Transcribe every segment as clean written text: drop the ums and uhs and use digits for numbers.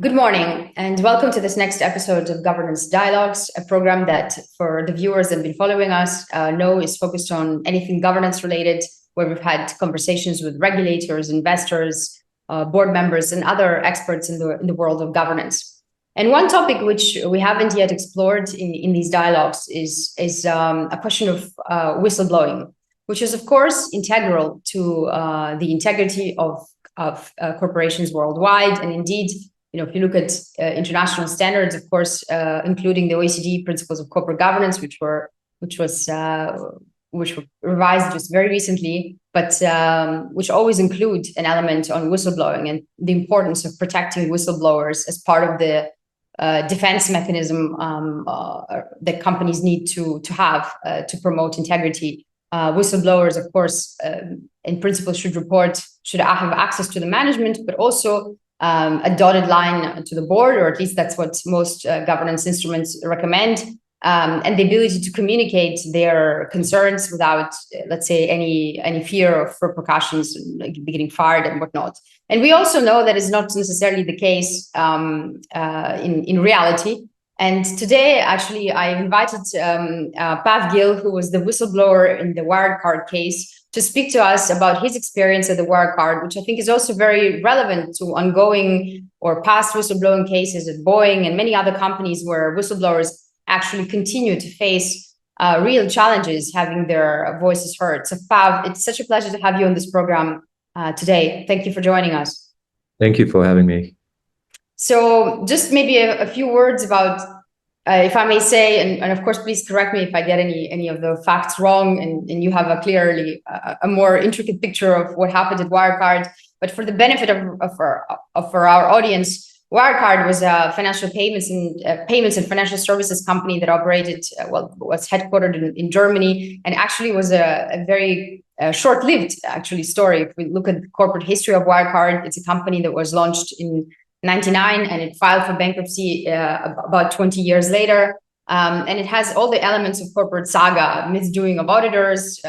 Good morning, and welcome to this next episode of Governance Dialogues, a program that, for the viewers that have been following us, know is focused on anything governance related, where we've had conversations with regulators, investors, board members, and other experts in the world of governance. And one topic which we haven't yet explored in these dialogues is a question of whistleblowing, which is, of course, integral to the integrity of corporations worldwide, and indeed, if you look at international standards, of course, including the OECD principles of corporate governance, which were revised just very recently, but which always include an element on whistleblowing and the importance of protecting whistleblowers as part of the defense mechanism that companies need to have to promote integrity. Whistleblowers, of course, in principle, should have access to the management, but also a dotted line to the board, or at least that's what most governance instruments recommend, and the ability to communicate their concerns without, let's say, any fear of repercussions, like getting fired and whatnot. And we also know that is not necessarily the case in reality. And today, actually, I invited Pav Gill, who was the whistleblower in the Wirecard case, to speak to us about his experience at the Wirecard, which I think is also very relevant to ongoing or past whistleblowing cases at Boeing and many other companies where whistleblowers actually continue to face real challenges having their voices heard. So Pav, it's such a pleasure to have you on this program today. Thank you for joining us. Thank you for having me. So just maybe a few words about, if I may say, and of course, please correct me if I get any of the facts wrong and you have a more intricate picture of what happened at Wirecard. But for the benefit of our audience, Wirecard was a financial payments and financial services company that operated, was headquartered in Germany, and actually was a very short-lived story. If we look at the corporate history of Wirecard, it's a company that was launched in 1999, and it filed for bankruptcy about 20 years later. And it has all the elements of corporate saga, misdoing of auditors,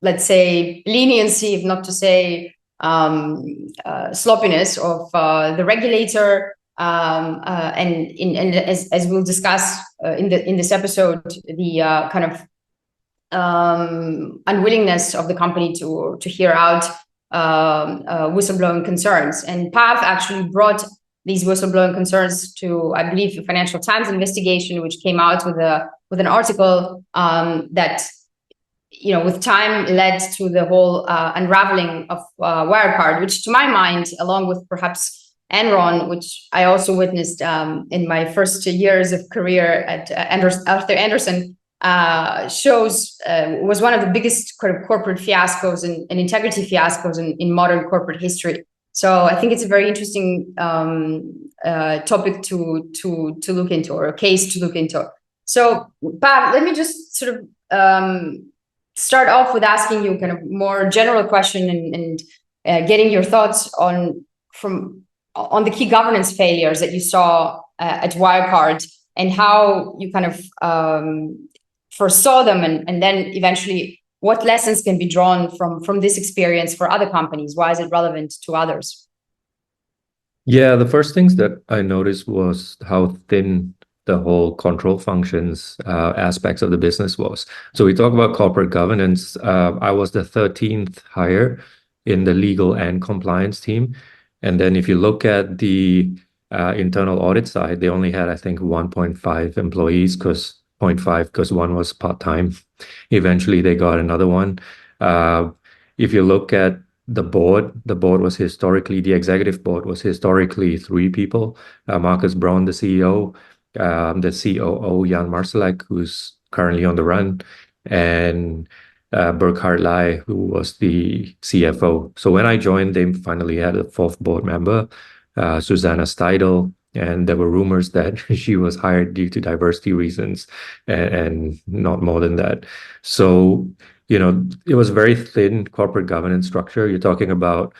let's say leniency, if not to say sloppiness of the regulator, and as we'll discuss in this episode, the kind of unwillingness of the company to hear out whistleblowing concerns. And Pav actually brought these whistleblowing concerns to, I believe, the Financial Times investigation, which came out with an article that, with time led to the whole unraveling of Wirecard, which, to my mind, along with perhaps Enron, which I also witnessed in my first years of career at Arthur Andersen, was one of the biggest kind of corporate fiascos and integrity fiascos in modern corporate history. So I think it's a very interesting topic to look into, or a case to look into. So, Pav, let me just sort of start off with asking you kind of more general question and getting your thoughts on the key governance failures that you saw at Wirecard, and how you kind of foresaw them, and then eventually what lessons can be drawn from this experience for other companies? Why is it relevant to others? Yeah, the first things that I noticed was how thin the whole control functions aspects of the business was. So we talk about corporate governance. I was the 13th hire in the legal and compliance team. And then if you look at the internal audit side, they only had, I think, 1.5 employees, because 0.5 because one was part-time. Eventually they got another one. If you look at the board was historically, the executive board was historically 3 people. Marcus Braun, the CEO, the COO, Jan Marsalek, who's currently on the run, and Burkhard Lai, who was the CFO. So when I joined, they finally had a 4th board member, Susanna Steidel, and there were rumors that she was hired due to diversity reasons, and not more than that. So, it was very thin corporate governance structure. You're talking about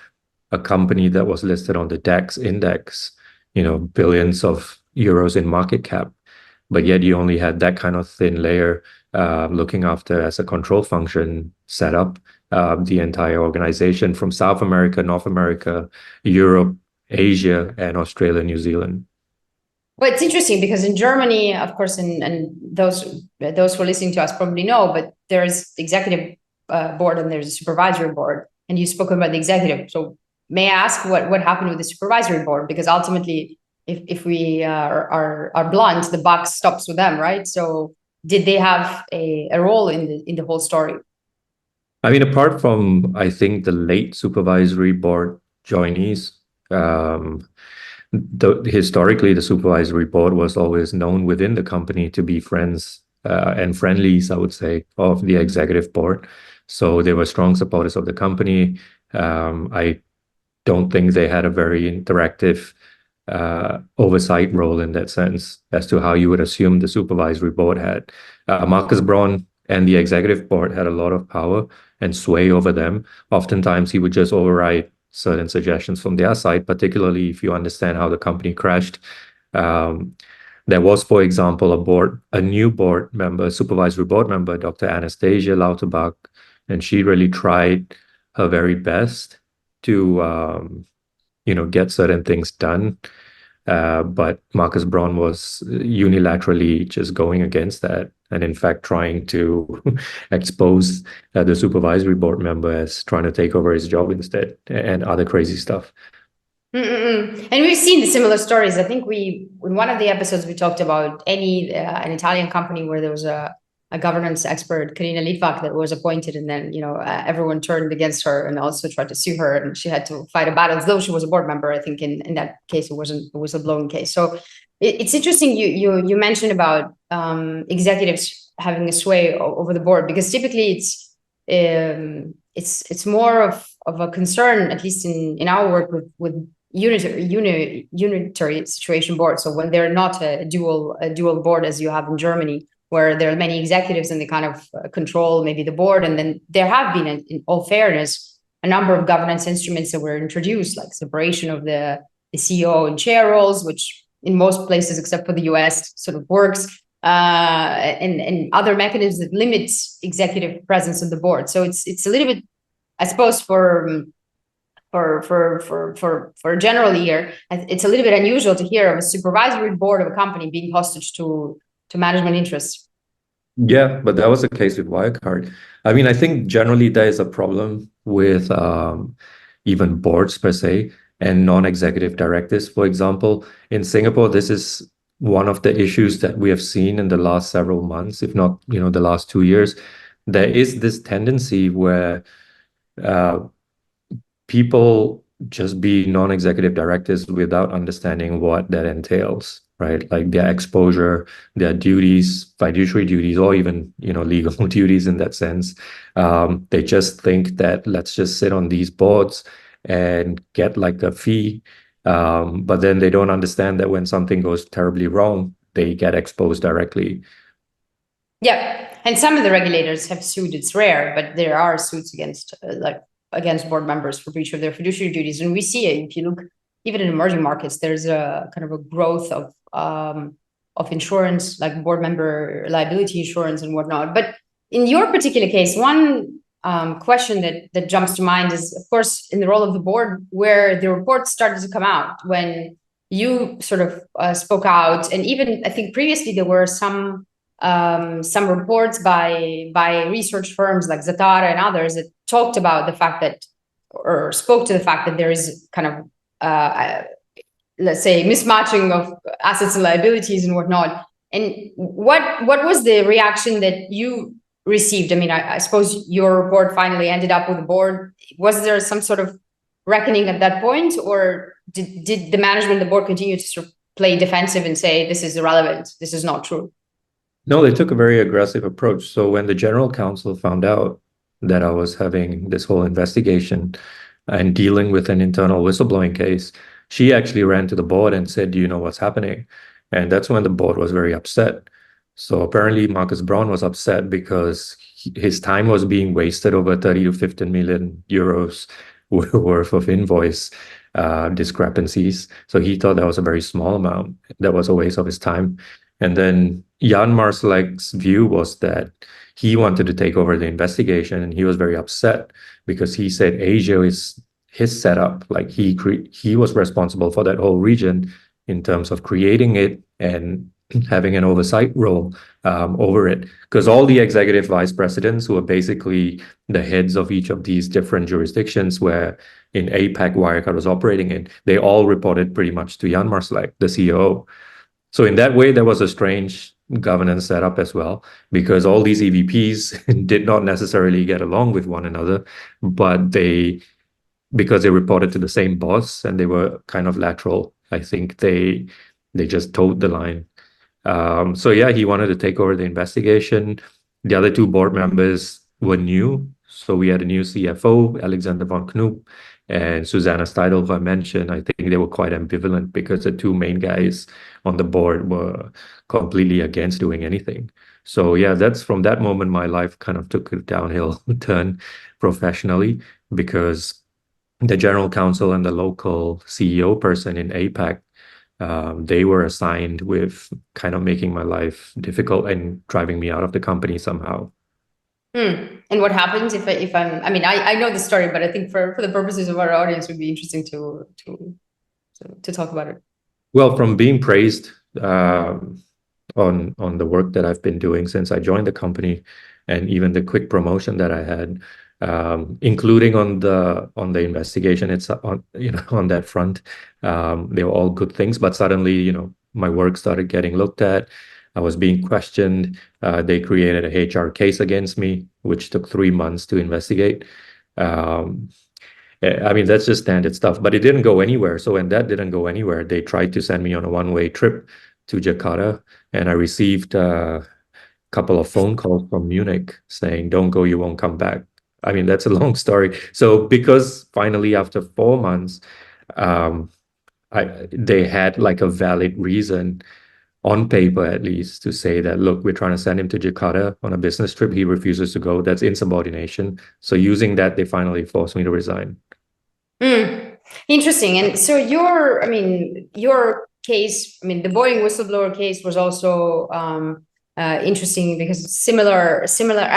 a company that was listed on the DAX index, billions of euros in market cap, but yet you only had that kind of thin layer looking after, as a control function, set up the entire organization from South America, North America, Europe, Asia, and Australia, New Zealand. Well, it's interesting because in Germany, of course, and those who are listening to us probably know, but there's the executive board and there's a supervisory board, and you've spoken about the executive. So may I ask what happened with the supervisory board? Because ultimately, if we are blunt, the buck stops with them, right? So did they have a role in the whole story? I mean, apart from, I think, the late supervisory board joinees, historically, the supervisory board was always known within the company to be friends and friendlies, I would say, of the executive board. So they were strong supporters of the company. I don't think they had a very interactive oversight role in that sense as to how you would assume the supervisory board had. Marcus Braun and the executive board had a lot of power and sway over them. Oftentimes, he would just override certain suggestions from their side, particularly if you understand how the company crashed. There was, for example, a new board member, supervisory board member, Dr. Anastasia Lauterbach, and she really tried her very best to, get certain things done. But Marcus Braun was unilaterally just going against that, and in fact trying to expose the supervisory board member as trying to take over his job instead, and other crazy stuff. And we've seen the similar stories. I think in one of the episodes we talked about an Italian company where there was a governance expert, Karina Litvak, that was appointed, and then everyone turned against her and also tried to sue her, and she had to fight a battle, though she was a board member. I think in that case it wasn't a whistleblowing case. So it's interesting you mentioned about executives having a sway over the board, because typically it's more of a concern, at least in our work with unitary situation boards. So when they're not a dual board as you have in Germany, where there are many executives and they kind of control maybe the board. And then there have been, in all fairness, a number of governance instruments that were introduced, like separation of the CEO and chair roles, which in most places except for the US sort of works, and other mechanisms that limit executive presence on the board. So it's a little bit, I suppose, for a general ear, it's a little bit unusual to hear of a supervisory board of a company being hostage to management interests. Yeah, but that was the case with Wirecard. I mean, I think generally there is a problem with even boards per se and non-executive directors. For example, in Singapore, this is one of the issues that we have seen in the last several months, if not, the last 2 years. There is this tendency where people just be non-executive directors without understanding what that entails, right? Like their exposure, their duties, fiduciary duties, or even, legal duties in that sense. They just think that let's just sit on these boards and get like a fee. But then they don't understand that when something goes terribly wrong, they get exposed directly. Yeah. And some of the regulators have sued. It's rare, but there are suits against board members for breach of their fiduciary duties. And we see it, if you look even in emerging markets, there's a kind of a growth of insurance, like board member liability insurance and whatnot. But in your particular case, one question that jumps to mind is, of course, in the role of the board, where the reports started to come out when you sort of spoke out. And even I think previously there were some reports by research firms like Zatara and others that talked about the fact that, or spoke to the fact that there is kind of, let's say, mismatching of assets and liabilities and whatnot. And what was the reaction that you received? I mean, I suppose your report finally ended up with the board. Was there some sort of reckoning at that point, or did the management, the board, continue to sort of play defensive and say, this is irrelevant, this is not true? No, they took a very aggressive approach. So when the general counsel found out that I was having this whole investigation and dealing with an internal whistleblowing case, she actually ran to the board and said, do you know what's happening? And that's when the board was very upset. So apparently Marcus Braun was upset because his time was being wasted over 30 to 15 million euros worth of invoice discrepancies. So he thought that was a very small amount. That was a waste of his time. And then Jan Marsalek's view was that he wanted to take over the investigation, and he was very upset because he said Asia is his setup. Like he was responsible for that whole region in terms of creating it and having an oversight role over it. Because all the executive vice presidents, who are basically the heads of each of these different jurisdictions where in APAC Wirecard was operating in, they all reported pretty much to Jan Marsalek, the CEO. So in that way, there was a strange governance setup as well, because all these EVPs did not necessarily get along with one another, but because they reported to the same boss and they were kind of lateral, I think they just towed the line. So yeah, he wanted to take over the investigation. The other two board members were new. So we had a new CFO, Alexander von Knoop, and Susanna Steidl, who I mentioned. I think they were quite ambivalent because the two main guys on the board were completely against doing anything. So yeah, that's from that moment, my life kind of took a downhill turn professionally, because the general counsel and the local CEO person in APAC, they were assigned with kind of making my life difficult and driving me out of the company somehow. And what happens if I'm, I mean, I know the story, but I think for the purposes of our audience, it would be interesting to talk about it. Well, from being praised on the work that I've been doing since I joined the company, and even the quick promotion that I had, including on the investigation, it's on on that front, they were all good things. But suddenly, my work started getting looked at. I was being questioned. They created a HR case against me, which took 3 months to investigate. I mean, that's just standard stuff, but it didn't go anywhere. So when that didn't go anywhere, they tried to send me on a one-way trip to Jakarta, and I received a couple of phone calls from Munich saying, "Don't go, you won't come back." I mean, that's a long story. So because finally, after 4 months, they had like a valid reason on paper, at least, to say that, look, we're trying to send him to Jakarta on a business trip. He refuses to go. That's insubordination. So using that, they finally forced me to resign. Interesting. And so your case, I mean, the Boeing whistleblower case was also interesting because similar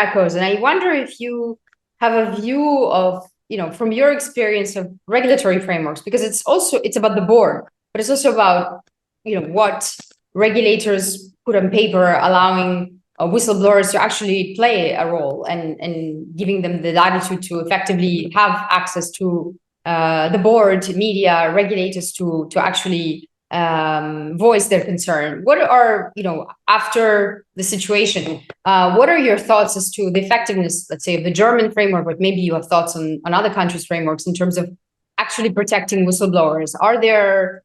echoes. And I wonder if you have a view of, from your experience of regulatory frameworks, because it's about the board, but it's also about, what regulators put on paper, allowing whistleblowers to actually play a role and giving them the latitude to effectively have access to the board, media, regulators to actually voice their concern. What are, after the situation, what are your thoughts as to the effectiveness, let's say, of the German framework, but maybe you have thoughts on other countries' frameworks in terms of actually protecting whistleblowers? Are there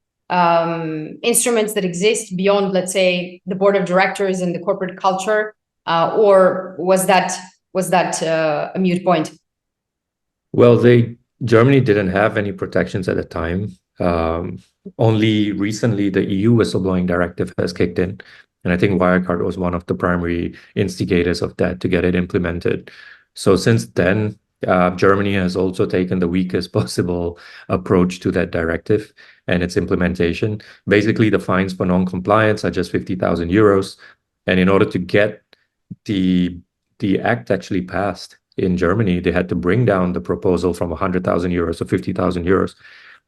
instruments that exist beyond, let's say, the board of directors and the corporate culture, or was that a moot point? Well, Germany didn't have any protections at the time. Only recently, the EU whistleblowing directive has kicked in. And I think Wirecard was one of the primary instigators of that to get it implemented. So since then, Germany has also taken the weakest possible approach to that directive and its implementation. Basically, the fines for non-compliance are just 50,000 euros. And in order to get the act actually passed in Germany, they had to bring down the proposal from 100,000 euros to 50,000 euros.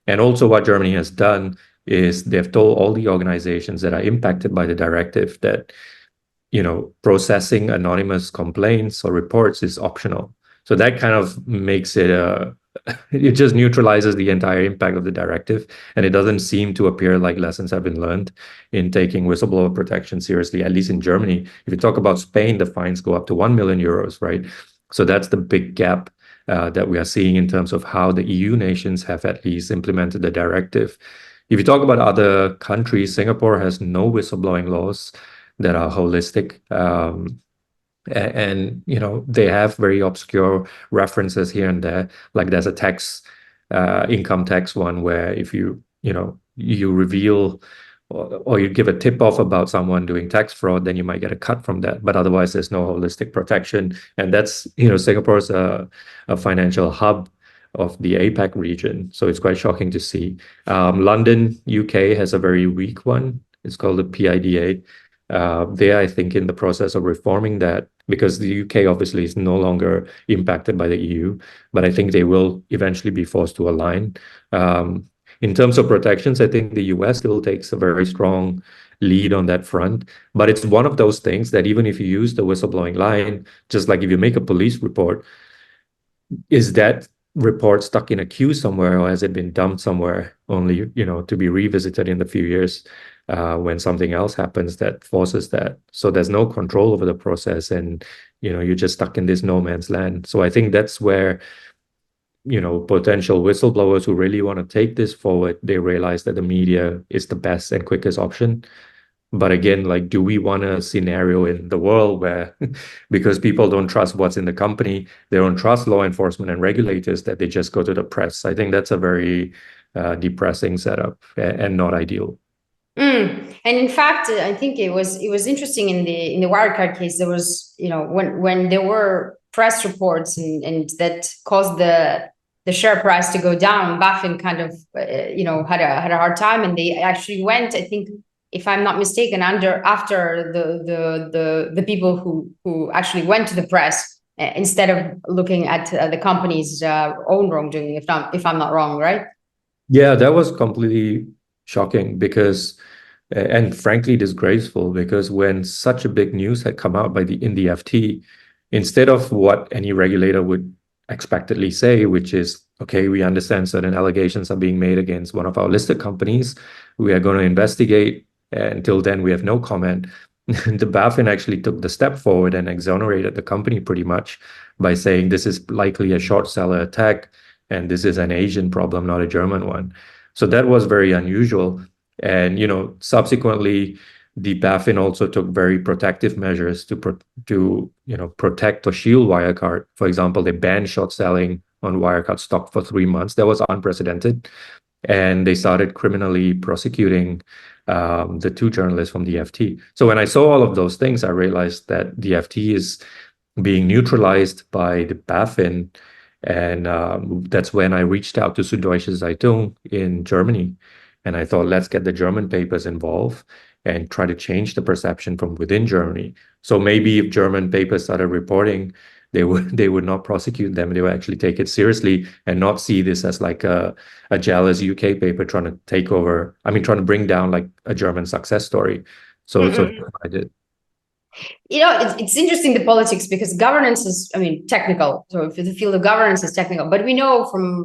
And also what Germany has done is they've told all the organizations that are impacted by the directive that, processing anonymous complaints or reports is optional. So that kind of makes it, it just neutralizes the entire impact of the directive. And it doesn't seem to appear like lessons have been learned in taking whistleblower protection seriously, at least in Germany. If you talk about Spain, the fines go up to 1 million euros, right? So that's the big gap that we are seeing in terms of how the EU nations have at least implemented the directive. If you talk about other countries, Singapore has no whistleblowing laws that are holistic. And they have very obscure references here and there. Like there's a income tax one where if you reveal or you give a tip off about someone doing tax fraud, then you might get a cut from that. But otherwise, there's no holistic protection. And that's, Singapore's a financial hub of the APAC region. So it's quite shocking to see. London, UK has a very weak one. It's called the PIDA. They're, I think, in the process of reforming that because the UK obviously is no longer impacted by the EU, but I think they will eventually be forced to align. In terms of protections, I think the US still takes a very strong lead on that front. But it's one of those things that even if you use the whistleblowing line, just like if you make a police report, is that report stuck in a queue somewhere, or has it been dumped somewhere only, to be revisited in a few years when something else happens that forces that? So there's no control over the process, and you're just stuck in this no man's land. So I think that's where potential whistleblowers who really want to take this forward, they realize that the media is the best and quickest option. But again, like, do we want a scenario in the world where, because people don't trust what's in the company, they don't trust law enforcement and regulators, that they just go to the press? I think that's a very depressing setup and not ideal. And in fact, I think it was interesting in the Wirecard case. There was, when there were press reports and that caused the share price to go down, BaFin kind of, had a hard time, and they actually went, I think, if I'm not mistaken, after the people who actually went to the press instead of looking at the company's own wrongdoing, if I'm not wrong, right? Yeah, that was completely shocking because, and frankly disgraceful, because when such a big news had come out in the FT, instead of what any regulator would expectedly say, which is, okay, we understand certain allegations are being made against one of our listed companies, we are going to investigate. Until then, we have no comment. The BaFin actually took the step forward and exonerated the company pretty much by saying this is likely a short seller attack, and this is an Asian problem, not a German one. So that was very unusual. And subsequently, the BaFin also took very protective measures to protect or shield Wirecard. For example, they banned short selling on Wirecard stock for 3 months. That was unprecedented. And they started criminally prosecuting the 2 journalists from the FT. So when I saw all of those things, I realized that the FT is being neutralized by the BaFin. And that's when I reached out to Süddeutsche Zeitung in Germany. And I thought, let's get the German papers involved and try to change the perception from within Germany. So maybe if German papers started reporting, they would not prosecute them. They would actually take it seriously and not see this as like a jealous UK paper trying to take over. I mean, trying to bring down like a German success story. So that's what I did. It's interesting, the politics, because governance is, technical. So if the field of governance is technical, but we know from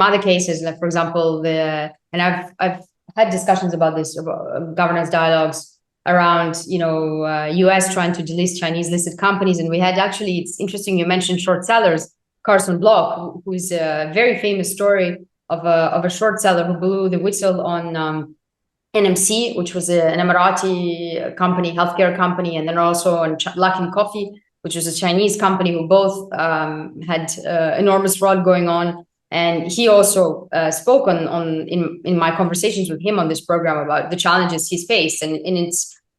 other cases, like for example, and I've had discussions about this, about governance dialogues around, US trying to delist Chinese listed companies. And we had actually, it's interesting, you mentioned short sellers, Carson Block, who's a very famous story of a short seller who blew the whistle on NMC, which was an Emirati company, healthcare company, and then also on Luckin Coffee, which was a Chinese company, who both had enormous fraud going on. And he also spoke in my conversations with him on this program about the challenges he's faced. And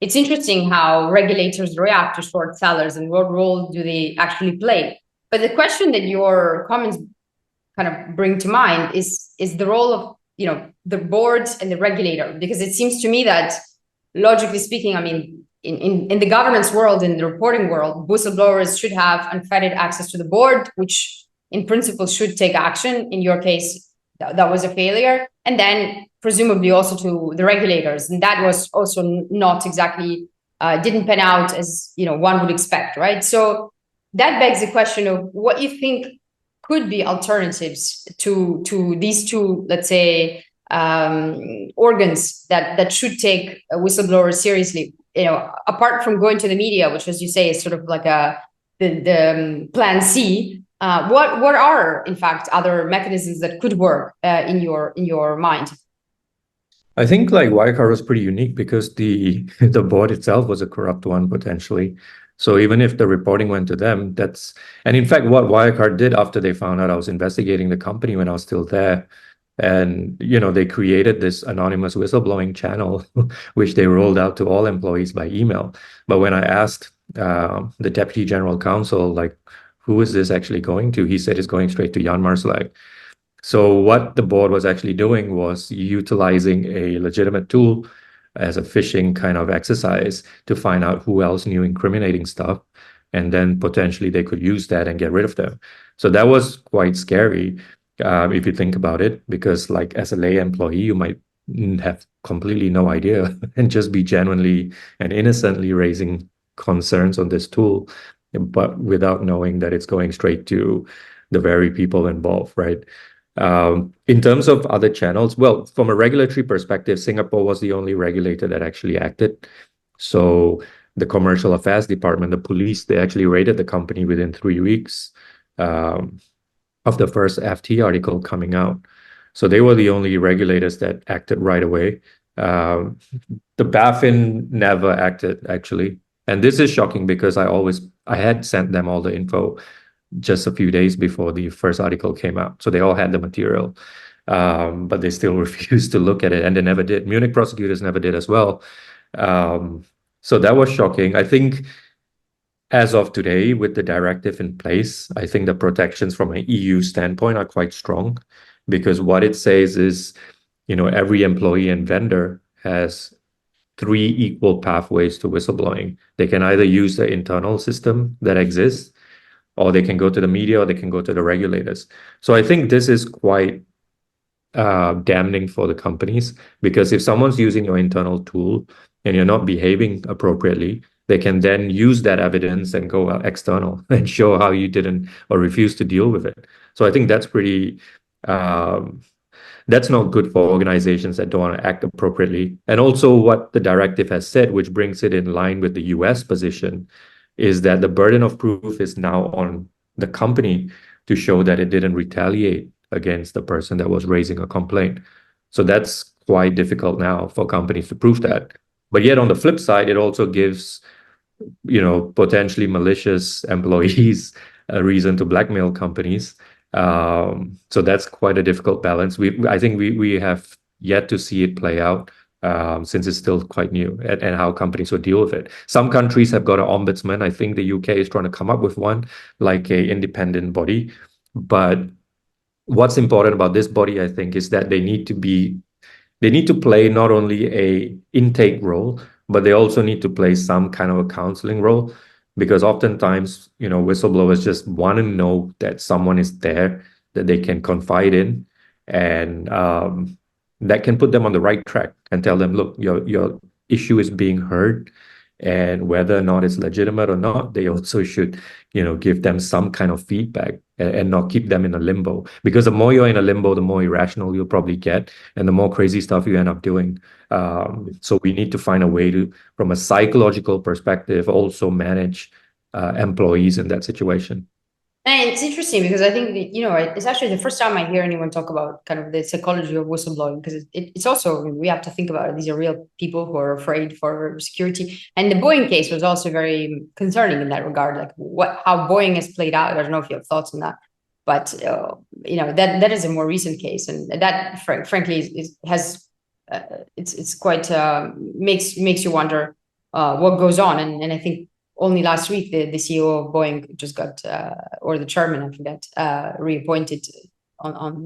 it's interesting how regulators react to short sellers and what role do they actually play. But the question that your comments kind of bring to mind is the role of the board and the regulator, because it seems to me that, logically speaking, in the governance world, in the reporting world, whistleblowers should have unfettered access to the board, which in principle should take action. In your case, that was a failure. And then presumably also to the regulators. And that was also not exactly, didn't pan out as one would expect, right? So that begs the question of what you think could be alternatives to these 2, let's say, organs that should take whistleblowers seriously, apart from going to the media, which, as you say, is sort of like the plan C. What are, in fact, other mechanisms that could work in your mind? I think like Wirecard was pretty unique because the board itself was a corrupt one potentially. So even if the reporting went to them, and in fact, what Wirecard did after they found out I was investigating the company when I was still there, and they created this anonymous whistleblowing channel, which they rolled out to all employees by email. But when I asked the deputy general counsel, like, who is this actually going to? He said it's going straight to Jan Marsalek. So what the board was actually doing was utilizing a legitimate tool as a phishing kind of exercise to find out who else knew incriminating stuff. And then potentially they could use that and get rid of them. So that was quite scary if you think about it, because like as a lay employee, you might have completely no idea and just be genuinely and innocently raising concerns on this tool, but without knowing that it's going straight to the very people involved, right? In terms of other channels, well, from a regulatory perspective, Singapore was the only regulator that actually acted. So the Commercial Affairs Department, the police, they actually raided the company within 3 weeks of the first FT article coming out. So they were the only regulators that acted right away. The BaFin never acted, actually. And this is shocking because I had sent them all the info just a few days before the first article came out. So they all had the material, but they still refused to look at it, and they never did. Munich prosecutors never did as well. So that was shocking. I think as of today, with the directive in place, I think the protections from an EU standpoint are quite strong, because what it says is, every employee and vendor has 3 equal pathways to whistleblowing. They can either use the internal system that exists, or they can go to the media, or they can go to the regulators. So I think this is quite damning for the companies, because if someone's using your internal tool and you're not behaving appropriately, they can then use that evidence and go external and show how you didn't or refuse to deal with it. So I think that's pretty, that's not good for organizations that don't want to act appropriately. And also what the directive has said, which brings it in line with the US position, is that the burden of proof is now on the company to show that it didn't retaliate against the person that was raising a complaint. So that's quite difficult now for companies to prove that. But yet on the flip side, it also gives, potentially malicious employees a reason to blackmail companies. So that's quite a difficult balance. I think we have yet to see it play out, since it's still quite new, and how companies will deal with it. Some countries have got an ombudsman. I think the UK is trying to come up with one, like a independent body. But what's important about this body, I think, is that they need to play not only a intake role, but they also need to play some kind of a counseling role, because oftentimes, whistleblowers just want to know that someone is there that they can confide in, and that can put them on the right track and tell them, look, your issue is being heard, and whether or not it's legitimate or not, they also should, give them some kind of feedback, and not keep them in a limbo. Because the more you're in a limbo, the more irrational you'll probably get, and the more crazy stuff you end up doing. So we need to find a way to, from a psychological perspective, also manage employees in that situation. And it's interesting because I think, it's actually the first time I hear anyone talk about kind of the psychology of whistleblowing, because it's also, we have to think about it. These are real people who are afraid for security. And the Boeing case was also very concerning in that regard, like how Boeing has played out. I don't know if you have thoughts on that, but, that is a more recent case. And that frankly it's quite, makes you wonder what goes on. And I think only last week, the CEO of Boeing just got, or the chairman, I forget, reappointed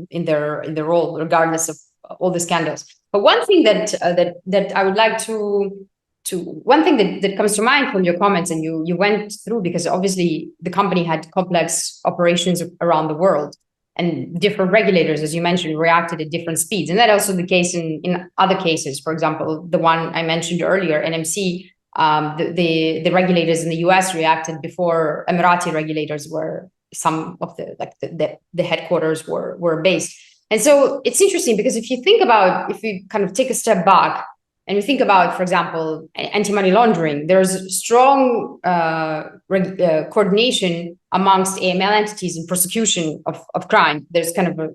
in their role, regardless of all the scandals. But one thing that I would like one thing that comes to mind from your comments, and you went through, because obviously the company had complex operations around the world, and different regulators, as you mentioned, reacted at different speeds. And that's also the case in other cases. For example, the one I mentioned earlier, NMC. The regulators in the US reacted before Emirati regulators, where some of the headquarters were based. And so it's interesting because if you kind of take a step back and you think about, for example, anti-money laundering, there's strong coordination amongst AML entities in prosecution of crime. There's kind of a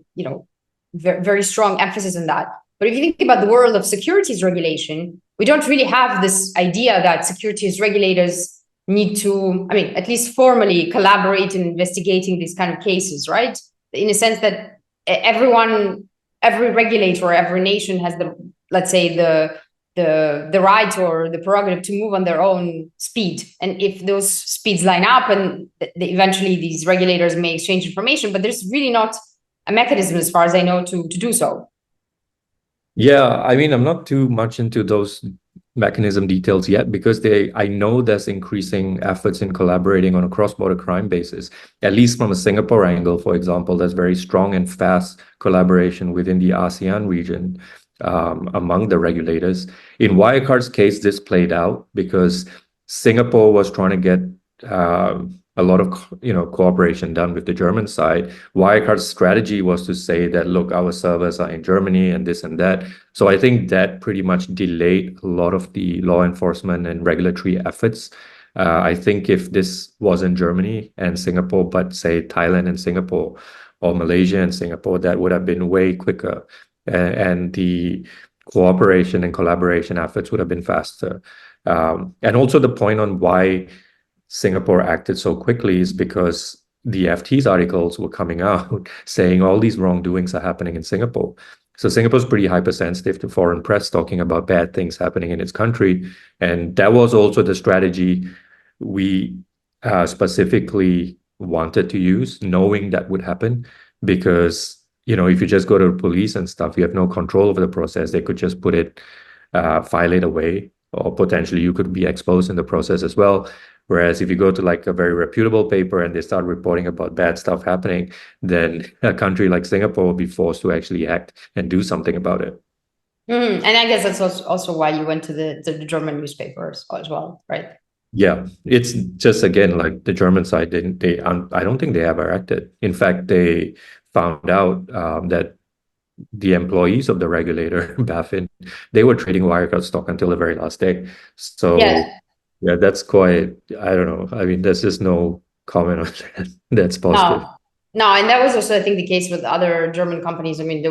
very, very strong emphasis on that. But if you think about the world of securities regulation, we don't really have this idea that securities regulators need to, at least formally collaborate in investigating these kind of cases, right? In a sense that every regulator, every nation has let's say the right or the prerogative to move on their own speed. And if those speeds line up, and eventually these regulators may exchange information, but there's really not a mechanism, as far as I know, to do so. Yeah, I'm not too much into those mechanism details yet because I know there's increasing efforts in collaborating on a cross-border crime basis. At least from a Singapore angle, for example, there's very strong and fast collaboration within the ASEAN region among the regulators. In Wirecard's case, this played out because Singapore was trying to get a lot of cooperation done with the German side. Wirecard's strategy was to say that, look, our servers are in Germany and this and that. So I think that pretty much delayed a lot of the law enforcement and regulatory efforts. I think if this was in Germany and Singapore, but say Thailand and Singapore or Malaysia and Singapore, that would have been way quicker. And the cooperation and collaboration efforts would have been faster. And also the point on why Singapore acted so quickly is because the FT's articles were coming out saying all these wrongdoings are happening in Singapore. So Singapore's pretty hypersensitive to foreign press talking about bad things happening in its country. And that was also the strategy we specifically wanted to use, knowing that would happen. Because, if you just go to the police and stuff, you have no control over the process. They could just put it, file it away, or potentially you could be exposed in the process as well. Whereas if you go to like a very reputable paper and they start reporting about bad stuff happening, then a country like Singapore will be forced to actually act and do something about it. And I guess that's also why you went to the German newspapers as well, right? Yeah, it's just, again, like the German side I don't think they ever acted. In fact, they found out that the employees of the regulator, BaFin, they were trading Wirecard stock until the very last day. So yeah, that's quite, I don't know. I mean, there's just no comment on that. That's positive. No, and that was also, I think, the case with other German companies. I mean, I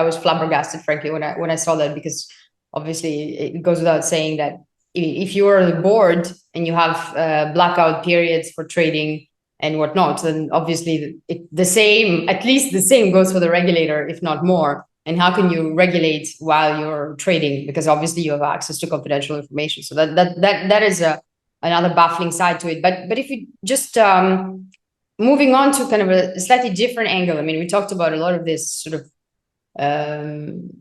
was flabbergasted, frankly, when I saw that, because obviously it goes without saying that if you are the board and you have blackout periods for trading and whatnot, then obviously at least the same goes for the regulator, if not more. And how can you regulate while you're trading? Because obviously you have access to confidential information. So that is another baffling side to it. But if we just moving on to kind of a slightly different angle, I mean, we talked about a lot of this sort of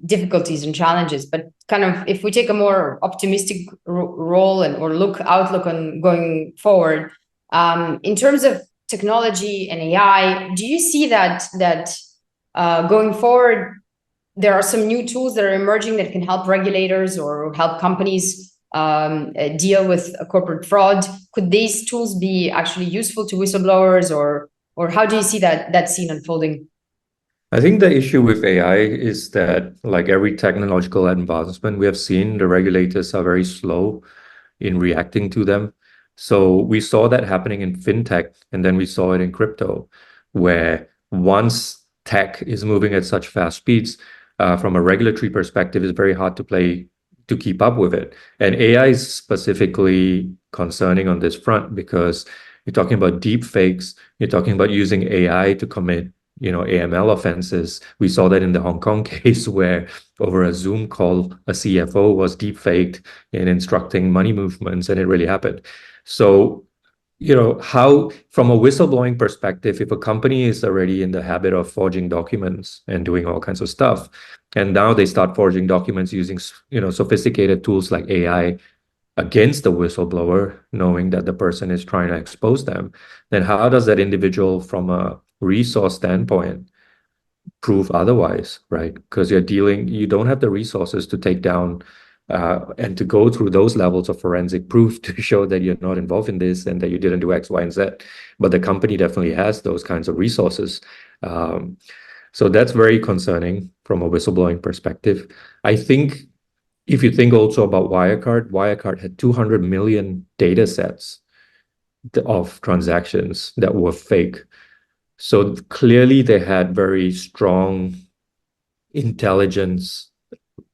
difficulties and challenges, but kind of if we take a more optimistic role or outlook on going forward, in terms of technology and AI, do you see that going forward, there are some new tools that are emerging that can help regulators or help companies deal with corporate fraud? Could these tools be actually useful to whistleblowers, or how do you see that scene unfolding? I think the issue with AI is that, like every technological advancement we have seen, the regulators are very slow in reacting to them. So we saw that happening in fintech, and then we saw it in crypto, where once tech is moving at such fast speeds, from a regulatory perspective, it's very hard to keep up with it. And AI is specifically concerning on this front because you're talking about deep fakes, you're talking about using AI to commit AML offenses. We saw that in the Hong Kong case where over a Zoom call, a CFO was deep faked in instructing money movements, and it really happened. So, how, from a whistleblowing perspective, if a company is already in the habit of forging documents and doing all kinds of stuff, and now they start forging documents using, sophisticated tools like AI against the whistleblower, knowing that the person is trying to expose them, then how does that individual, from a resource standpoint, prove otherwise, right? Because you don't have the resources to take down and to go through those levels of forensic proof to show that you're not involved in this and that you didn't do X, Y, and Z. But the company definitely has those kinds of resources. So that's very concerning from a whistleblowing perspective. I think if you think also about Wirecard had 200 million data sets of transactions that were fake. So clearly they had very strong intelligence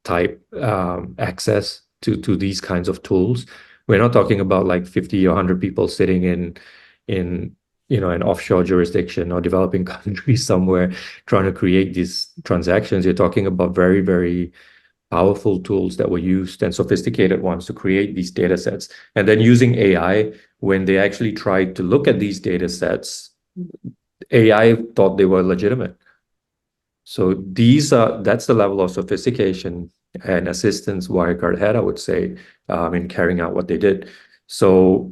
type access to these kinds of tools. We're not talking about like 50 or 100 people sitting in an offshore jurisdiction or developing country somewhere trying to create these transactions. You're talking about very, very powerful tools that were used, and sophisticated ones, to create these data sets. And then using AI, when they actually tried to look at these data sets, AI thought they were legitimate. So that's the level of sophistication and assistance Wirecard had, I would say, in carrying out what they did. So,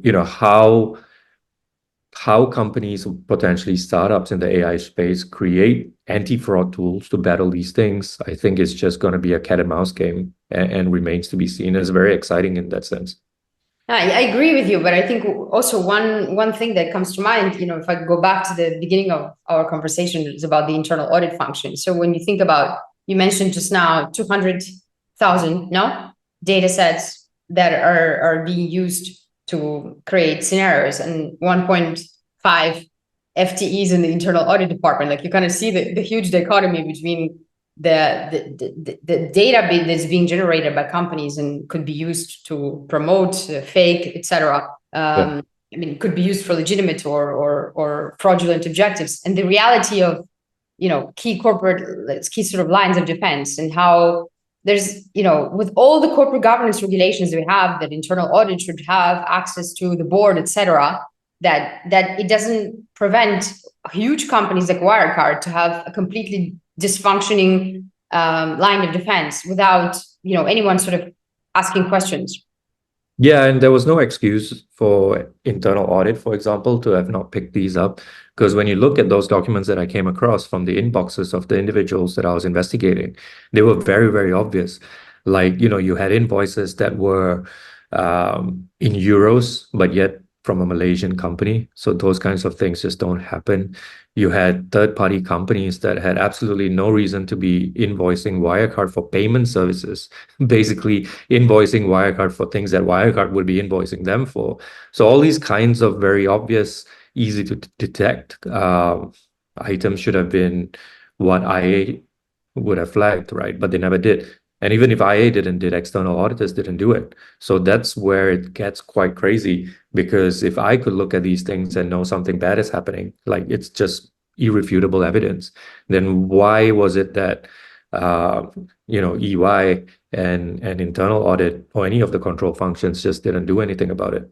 how companies, potentially startups in the AI space, create anti-fraud tools to battle these things, I think is just going to be a cat and mouse game, and remains to be seen. It's very exciting in that sense. I agree with you, but I think also one thing that comes to mind, if I go back to the beginning of our conversation, is about the internal audit function. So when you think about, you mentioned just now 200,000 data sets that are being used to create scenarios, and 1.5 FTEs in the internal audit department. Like, you kind of see the huge dichotomy between the data that's being generated by companies and could be used to promote fake, etc. I mean, it could be used for legitimate or fraudulent objectives, and the reality of key sort of lines of defense, and how there's with all the corporate governance regulations we have, that internal audit should have access to the board, etc. That it doesn't prevent huge companies like Wirecard to have a completely dysfunctioning line of defense without anyone sort of asking questions. Yeah, and there was no excuse for internal audit, for example, to have not picked these up. Because when you look at those documents that I came across from the inboxes of the individuals that I was investigating, they were very, very obvious. Like, you had invoices that were in euros, but yet from a Malaysian company. So those kinds of things just don't happen. You had third-party companies that had absolutely no reason to be invoicing Wirecard for payment services, basically invoicing Wirecard for things that Wirecard would be invoicing them for. So all these kinds of very obvious, easy to detect items should have been what IA would have flagged, right? But they never did. And even if IA did, external auditors didn't do it. So that's where it gets quite crazy, because if I could look at these things and know something bad is happening, like it's just irrefutable evidence, then why was it that EY and internal audit or any of the control functions just didn't do anything about it?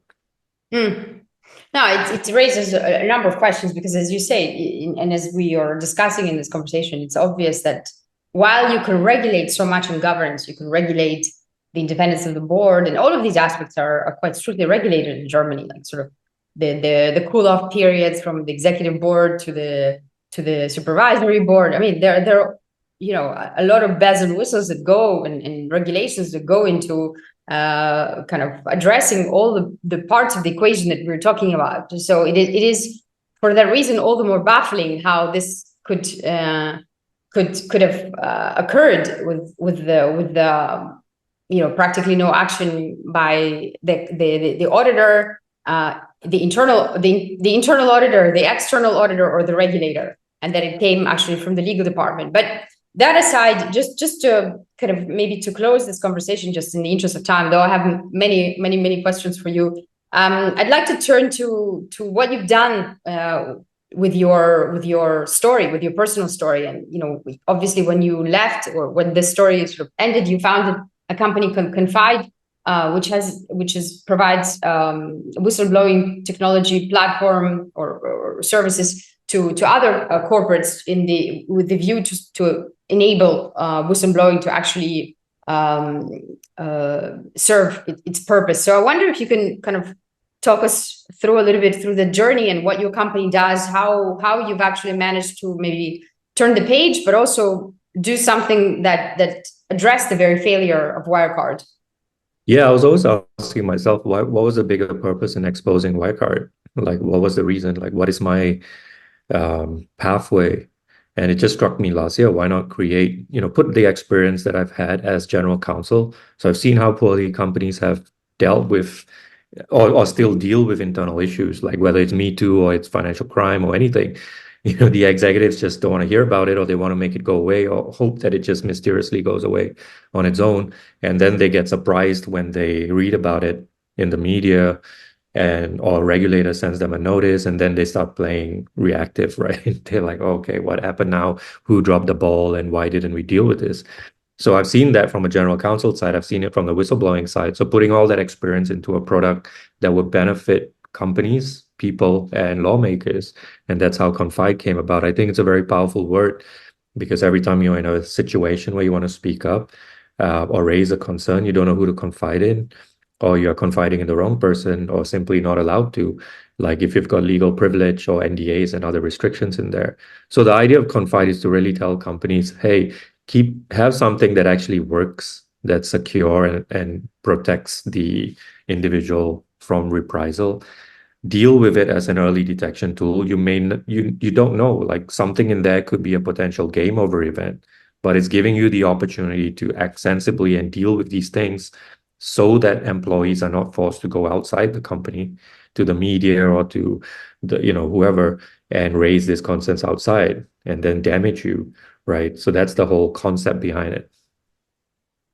No, it raises a number of questions, because, as you say, and as we are discussing in this conversation, it's obvious that while you can regulate so much in governance, you can regulate the independence of the board, and all of these aspects are quite strictly regulated in Germany, like sort of the cool-off periods from the executive board to the supervisory board. I mean, there are a lot of bells and whistles that go, and regulations that go into kind of addressing all the parts of the equation that we're talking about. So it is for that reason all the more baffling how this could have occurred with the practically no action by the auditor, the internal auditor, the external auditor, or the regulator, and that it came actually from the legal department. But that aside, just to kind of maybe to close this conversation, just in the interest of time, though I have many questions for you, I'd like to turn to what you've done with your story, with your personal story. And obviously, when you left, or when this story sort of ended, you founded a company, Confide, which provides whistleblowing technology platform or services to other corporates with the view to enable whistleblowing to actually serve its purpose. So I wonder if you can kind of talk us through a little bit through the journey and what your company does, how you've actually managed to maybe turn the page, but also do something that addressed the very failure of Wirecard. Yeah, I was always asking myself, what was the bigger purpose in exposing Wirecard? Like, what was the reason? Like, what is my pathway? And it just struck me last year, why not create, put the experience that I've had as general counsel. So I've seen how poorly companies have dealt with or still deal with internal issues, like whether it's Me Too or it's financial crime or anything. The executives just don't want to hear about it, or they want to make it go away, or hope that it just mysteriously goes away on its own. And then they get surprised when they read about it in the media, or a regulator sends them a notice, and then they start playing reactive, right? They're like, okay, what happened now? Who dropped the ball, and why didn't we deal with this? So I've seen that from a general counsel side. I've seen it from the whistleblowing side. So putting all that experience into a product that would benefit companies, people, and lawmakers. And that's how Confide came about. I think it's a very powerful word, because every time you're in a situation where you want to speak up, or raise a concern, you don't know who to confide in, or you're confiding in the wrong person, or simply not allowed to, like if you've got legal privilege or NDAs and other restrictions in there. So the idea of confide is to really tell companies, hey, have something that actually works, that's secure and protects the individual from reprisal. Deal with it as an early detection tool. You don't know, like something in there could be a potential game over event, but it's giving you the opportunity to act sensibly and deal with these things so that employees are not forced to go outside the company to the media or to the, whoever, and raise these concerns outside and then damage you, right? So that's the whole concept behind it.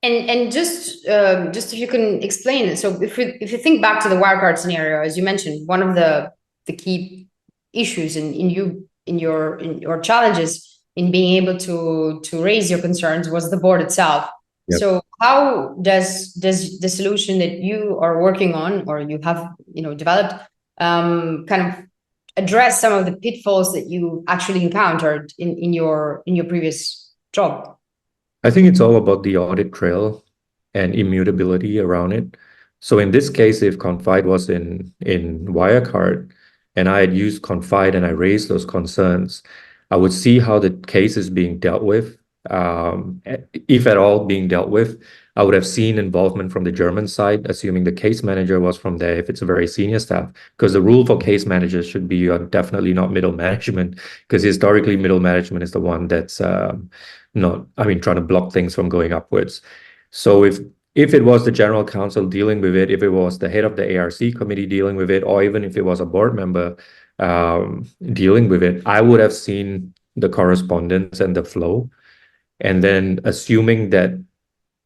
And just if you can explain it. So if you think back to the Wirecard scenario, as you mentioned, one of the key issues in your challenges in being able to raise your concerns was the board itself. Yep. So how does the solution that you are working on, or you have developed, kind of address some of the pitfalls that you actually encountered in your previous job? I think it's all about the audit trail and immutability around it. So in this case, if Confide was in Wirecard and I had used Confide and I raised those concerns, I would see how the case is being dealt with. If at all being dealt with, I would have seen involvement from the German side, assuming the case manager was from there, if it's a very senior staff, because the rule for case managers should be definitely not middle management, because historically middle management is the one that's trying to block things from going upwards. So if it was the general counsel dealing with it, if it was the head of the ARC committee dealing with it, or even if it was a board member dealing with it, I would have seen the correspondence and the flow. And then assuming that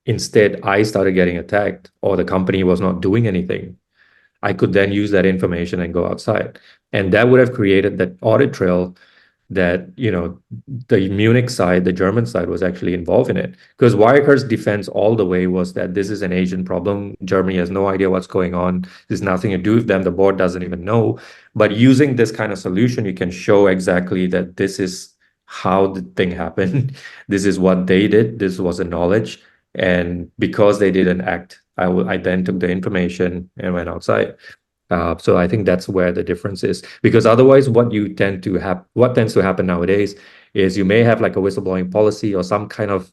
instead I started getting attacked or the company was not doing anything, I could then use that information and go outside. And that would have created that audit trail that, the Munich side, the German side was actually involved in it. Because Wirecard's defense all the way was that this is an Asian problem. Germany has no idea what's going on. There's nothing to do with them. The board doesn't even know. But using this kind of solution, you can show exactly that this is how the thing happened. This is what they did. This was a knowledge. And because they didn't act, I then took the information and went outside. So I think that's where the difference is, because otherwise what tends to happen nowadays is you may have like a whistleblowing policy or some kind of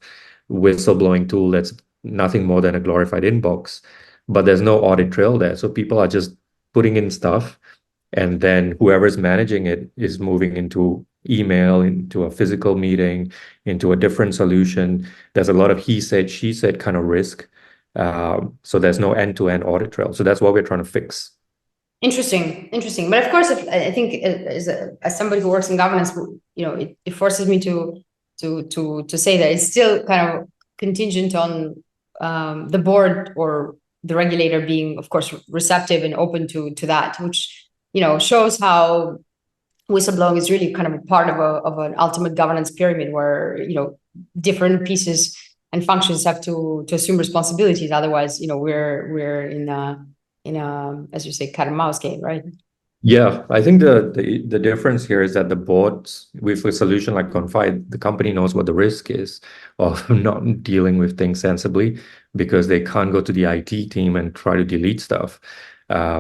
whistleblowing tool that's nothing more than a glorified inbox, but there's no audit trail there. So people are just putting in stuff, and then whoever's managing it is moving into email, into a physical meeting, into a different solution. There's a lot of he said, she said kind of risk. So there's no end-to-end audit trail. So that's what we're trying to fix. Interesting. But of course, I think as somebody who works in governance, it forces me to say that it's still kind of contingent on the board or the regulator being, of course, receptive and open to that, which shows how whistleblowing is really kind of a part of an ultimate governance pyramid where different pieces and functions have to assume responsibilities. Otherwise, we're in a, as you say, cat and mouse game, right? Yeah, I think the difference here is that the boards with a solution like Confide, the company knows what the risk is of not dealing with things sensibly, because they can't go to the IT team and try to delete stuff,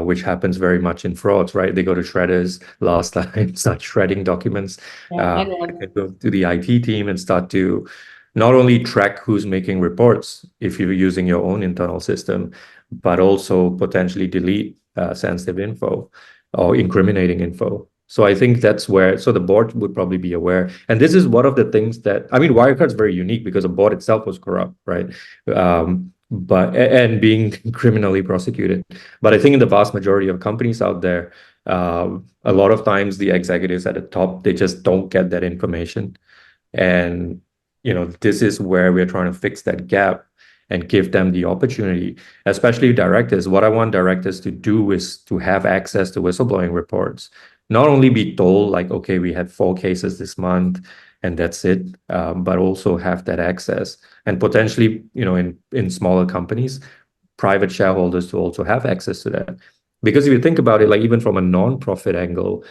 which happens very much in frauds, right? They go to shredders last time, start shredding documents. Yeah, they go to the IT team and start to not only track who's making reports if you're using your own internal system, but also potentially delete sensitive info or incriminating info. So I think that's where, so the board would probably be aware. And this is one of the things that, Wirecard's very unique because the board itself was corrupt, right? And being criminally prosecuted. But I think in the vast majority of companies out there, a lot of times the executives at the top, they just don't get that information. And, this is where we're trying to fix that gap and give them the opportunity, especially directors. What I want directors to do is to have access to whistleblowing reports, not only be told like, okay, we had 4 cases this month and that's it, but also have that access. And potentially, in smaller companies, private shareholders to also have access to that. Because if you think about it, like even from a non-profit angle,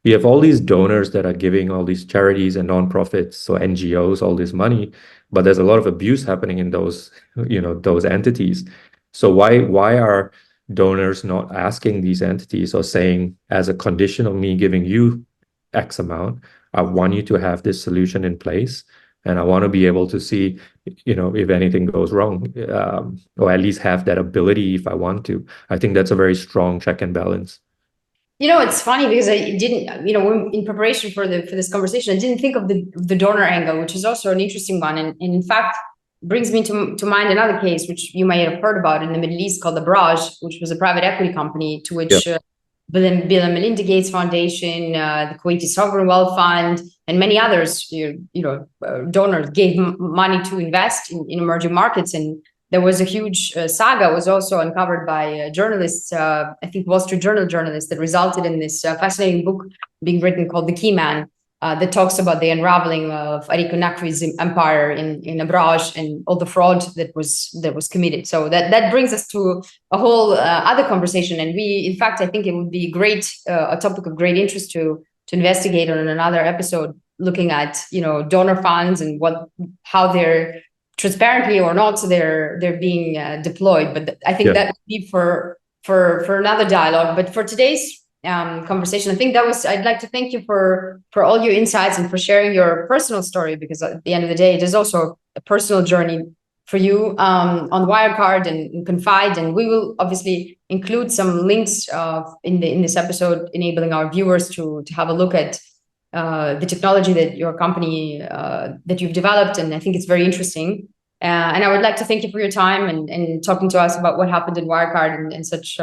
you have all these donors that are giving all these charities and nonprofits, so NGOs, all this money, but there's a lot of abuse happening in those, those entities. So why are donors not asking these entities or saying, as a condition of me giving you X amount, I want you to have this solution in place, and I want to be able to see, if anything goes wrong, or at least have that ability if I want to. I think that's a very strong check and balance. It's funny because I didn't, in preparation for this conversation, I didn't think of the donor angle, which is also an interesting one, and in fact brings me to mind another case which you may have heard about in the Middle East called the Barrage, which was a private equity company to which Bill and Melinda Gates Foundation, the Kuwaiti Sovereign Wealth Fund, and many others, donors gave money to invest in emerging markets. And there was a huge saga, was also uncovered by journalists, I think Wall Street Journal journalists, that resulted in this fascinating book being written called The Key Man, that talks about the unraveling of Ariko Nakri's empire in Abraj and all the fraud that was committed. So that brings us to a whole other conversation. And in fact, I think it would be a topic of great interest to investigate on another episode, looking at donor funds and how they're transparently or not they're being deployed. But I think that would be for another dialogue. But for today's conversation, I think I'd like to thank you for all your insights and for sharing your personal story, because at the end of the day, it is also a personal journey for you on Wirecard and Confide. And we will obviously include some links in this episode, enabling our viewers to have a look at the technology that your company that you've developed. And I think it's very interesting. And I would like to thank you for your time and talking to us about what happened in Wirecard in such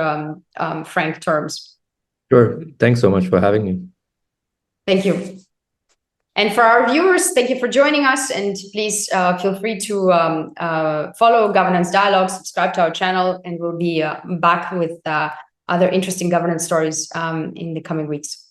frank terms. Sure. Thanks so much for having me. Thank you. And for our viewers, thank you for joining us. And please feel free to follow Governance Dialogue, subscribe to our channel, and we'll be back with other interesting governance stories in the coming weeks.